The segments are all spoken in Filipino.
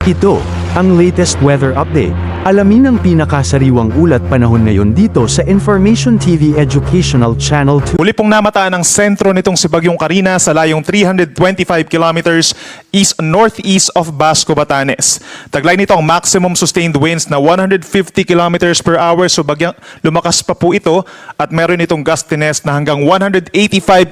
Ito, ang latest weather update. Alamin ang pinakasariwang ulat panahon ngayon dito sa Information TV Educational Channel 2. Muli pong namataan ang sentro nitong si Bagyong Carina sa layong 325 kilometers east-northeast of Basco, Batanes. Taglay nito ang maximum sustained winds na 150 kilometers per hour, so bagyang lumakas pa po ito at meron itong gustiness na hanggang 185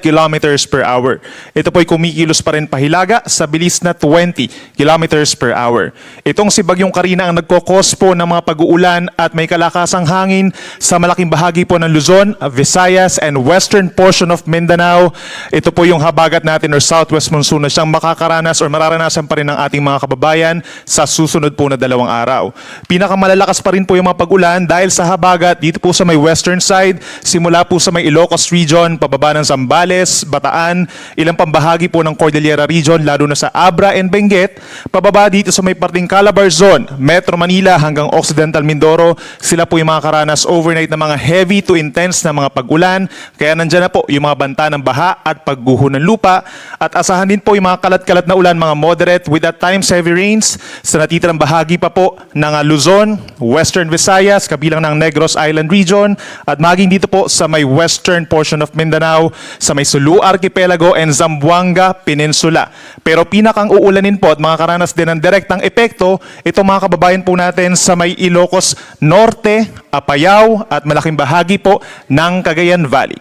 kilometers per hour. Ito po'y kumikilos pa rin pahilaga sa bilis na 20 kilometers per hour. Itong si Bagyong Carina ang nagkokos po ng mga pag-uulan at may kalakasang hangin sa malaking bahagi po ng Luzon, Visayas, and western portion of Mindanao. Ito po yung habagat natin or southwest monsoon na siyang makakaranas or mararanasan pa rin ng ating mga kababayan sa susunod po na 2 araw. Pinakamalalakas pa rin po yung mga pag-ulan dahil sa habagat dito po sa may western side, simula po sa may Ilocos region, pababa ng Zambales, Bataan, ilang pambahagi po ng Cordillera region, lalo na sa Abra and Benguet, pababa dito sa may parting Calabar Zone, Metro Manila hanggang Occidental Mindoro, sila po yung mga karanas overnight na mga heavy to intense na mga pag-ulan. Kaya nandyan na po yung mga banta ng baha at pagguho ng lupa. At asahan din po yung mga kalat-kalat na ulan, mga moderate with at times heavy rains sa natitirang bahagi pa po ng Luzon, Western Visayas, kabilang ng Negros Island region, at maging dito po sa may western portion of Mindanao, sa may Sulu Archipelago and Zamboanga Peninsula. Pero pinakang uulanin po at mga karanas din ng direktang epekto, ito mga kababayan po natin sa may Ilocos Norte, Apayao at malaking bahagi po ng Cagayan Valley.